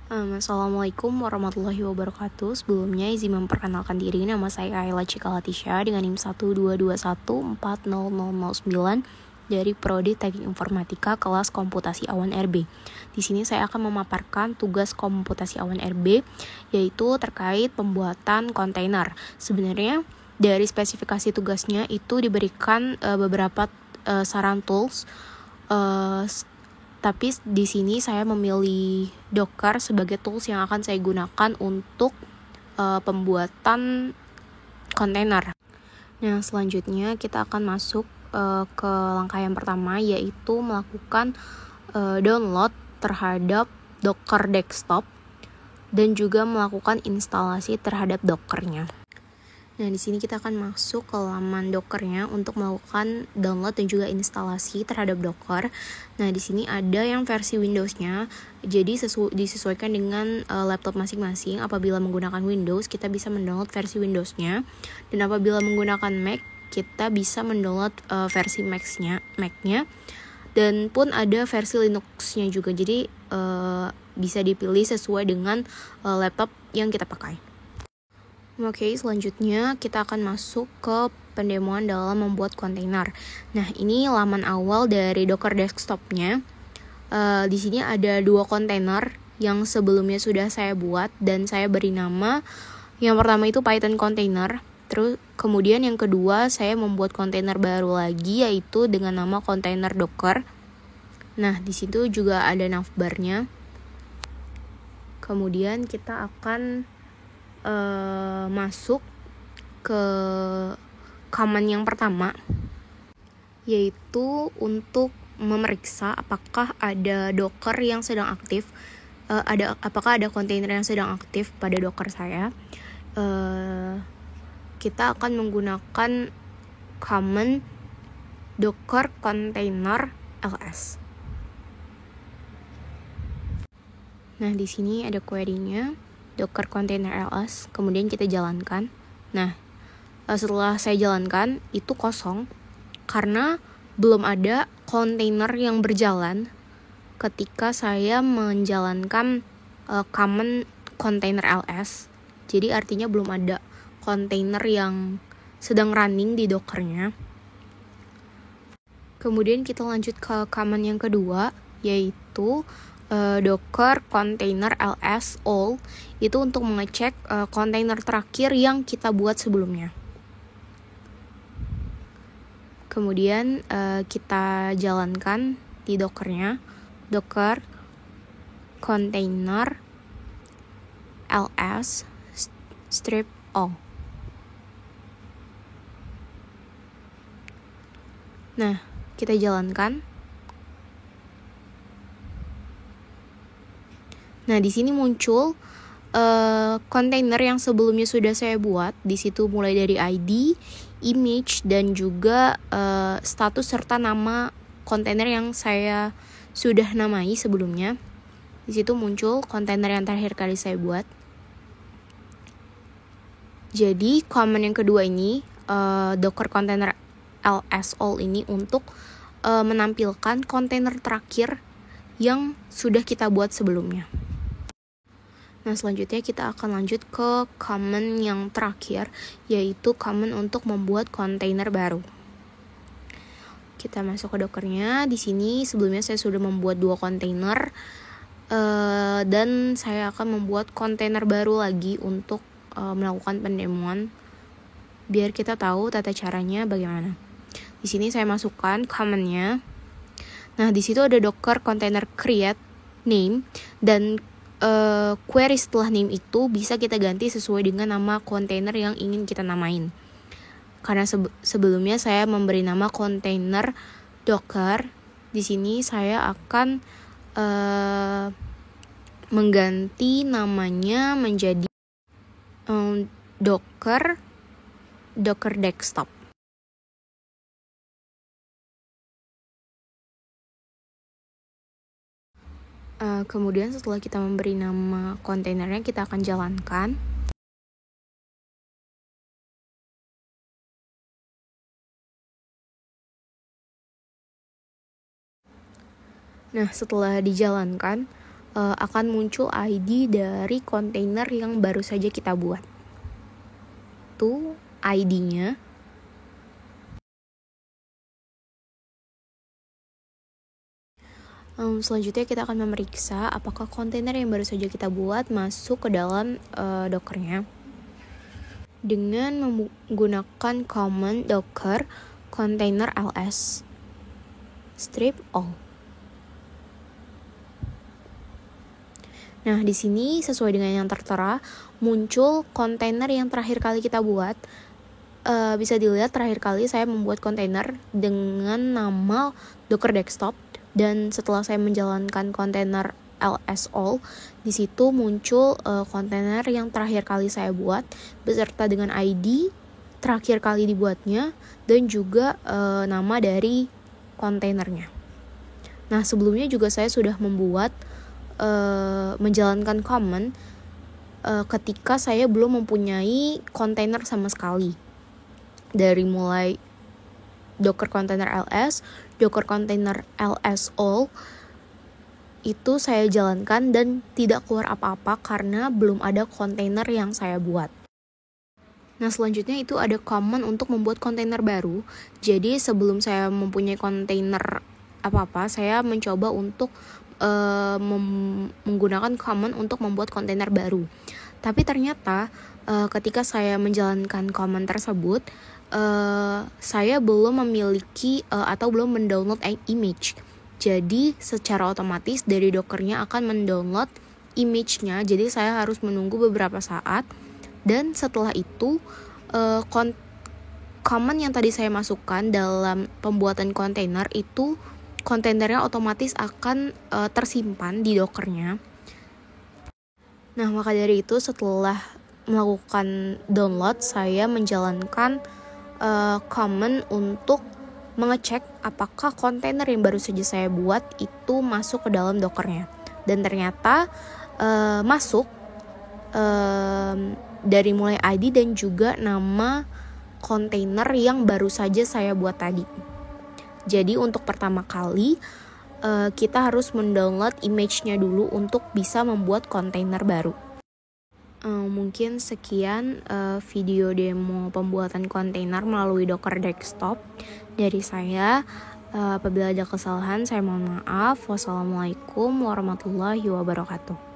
Assalamualaikum warahmatullahi wabarakatuh. Sebelumnya izin memperkenalkan diri, nama saya Ayla Cikalatisya dengan NIM 122140009 dari Prodi Teknik Informatika kelas Komputasi Awan RB. Di sini saya akan memaparkan tugas Komputasi Awan RB, yaitu terkait pembuatan kontainer. Sebenarnya dari spesifikasi tugasnya itu diberikan beberapa saran tools, tapi di sini saya memilih Docker sebagai tools yang akan saya gunakan untuk pembuatan kontainer. Nah, selanjutnya kita akan masuk ke langkah yang pertama, yaitu melakukan download terhadap Docker desktop dan juga melakukan instalasi terhadap Dockernya. Nah, di sini kita akan masuk ke laman Dockernya untuk melakukan download dan juga instalasi terhadap Docker. Nah, di sini ada yang versi Windows-nya. Jadi disesuaikan dengan laptop masing-masing. Apabila menggunakan Windows, kita bisa mendownload versi Windows-nya. Dan apabila menggunakan Mac, kita bisa mendownload versi Mac-nya. Dan pun ada versi Linux-nya juga. Jadi bisa dipilih sesuai dengan laptop yang kita pakai. Oke, selanjutnya kita akan masuk ke pendemoan dalam membuat kontainer. Nah, ini laman awal dari Docker desktop-nya. Di sini ada 2 kontainer yang sebelumnya sudah saya buat dan saya beri nama. Yang pertama itu Python container. Terus kemudian yang kedua saya membuat kontainer baru lagi, yaitu dengan nama kontainer Docker. Nah, di situ juga ada navbar-nya. Kemudian kita akan masuk ke command yang pertama, yaitu untuk memeriksa apakah ada Docker yang sedang aktif, apakah ada kontainer yang sedang aktif pada Docker saya. Kita akan menggunakan command docker container ls. Nah, di sini ada query-nya, Docker container ls, kemudian kita jalankan. Nah, setelah saya jalankan, itu kosong karena belum ada kontainer yang berjalan ketika saya menjalankan command container ls. Jadi artinya belum ada kontainer yang sedang running di Dockernya. Kemudian kita lanjut ke command yang kedua, yaitu docker container ls all, itu untuk mengecek kontainer terakhir yang kita buat sebelumnya. Kemudian kita jalankan di Dockernya, docker container ls strip all. Nah, kita jalankan. Nah, di sini muncul kontainer yang sebelumnya sudah saya buat. Di situ mulai dari ID, image, dan juga status serta nama kontainer yang saya sudah namai sebelumnya. Di situ muncul kontainer yang terakhir kali saya buat. Jadi command yang kedua ini, docker container ls all ini untuk menampilkan kontainer terakhir yang sudah kita buat sebelumnya. Nah, selanjutnya kita akan lanjut ke command yang terakhir, yaitu command untuk membuat kontainer baru. Kita masuk ke Dockernya. Di sini sebelumnya saya sudah membuat 2 kontainer, dan saya akan membuat kontainer baru lagi untuk melakukan pendemoan, biar kita tahu tata caranya bagaimana. Di sini saya masukkan command-nya. Nah, di situ ada Docker container create name, dan query setelah name itu bisa kita ganti sesuai dengan nama kontainer yang ingin kita namain. Karena sebelumnya saya memberi nama kontainer Docker, di sini saya akan mengganti namanya menjadi Docker desktop. Kemudian setelah kita memberi nama kontainernya, kita akan jalankan. Nah, setelah dijalankan, akan muncul ID dari kontainer yang baru saja kita buat. Itu ID-nya. Selanjutnya kita akan memeriksa apakah kontainer yang baru saja kita buat masuk ke dalam Dockernya dengan menggunakan command docker container ls strip all. Nah, di sini sesuai dengan yang tertera muncul kontainer yang terakhir kali kita buat. Bisa dilihat terakhir kali saya membuat kontainer dengan nama Docker Desktop, dan setelah saya menjalankan kontainer ls all, di situ muncul kontainer yang terakhir kali saya buat beserta dengan ID terakhir kali dibuatnya dan juga nama dari kontainernya. Nah, sebelumnya juga saya sudah membuat menjalankan command ketika saya belum mempunyai kontainer sama sekali. Dari mulai Docker Container ls, Docker Container ls all itu saya jalankan dan tidak keluar apa-apa karena belum ada kontainer yang saya buat. Nah, selanjutnya itu ada command untuk membuat kontainer baru. Jadi sebelum saya mempunyai kontainer apa-apa, saya mencoba untuk menggunakan command untuk membuat kontainer baru. Tapi ternyata ketika saya menjalankan command tersebut, saya belum memiliki atau belum mendownload image. Jadi secara otomatis dari Dockernya akan mendownload image-nya. Jadi saya harus menunggu beberapa saat. Dan setelah itu command yang tadi saya masukkan dalam pembuatan kontainer itu kontainernya otomatis akan tersimpan di Dockernya. Nah, maka dari itu setelah melakukan download, saya menjalankan command untuk mengecek apakah kontainer yang baru saja saya buat itu masuk ke dalam Dockernya. Dan ternyata masuk dari mulai ID dan juga nama kontainer yang baru saja saya buat tadi. Jadi untuk pertama kali kita harus mendownload image-nya dulu untuk bisa membuat kontainer baru. Mungkin sekian video demo pembuatan kontainer melalui Docker Desktop dari saya. Apabila ada kesalahan saya mohon maaf. Wassalamualaikum warahmatullahi wabarakatuh.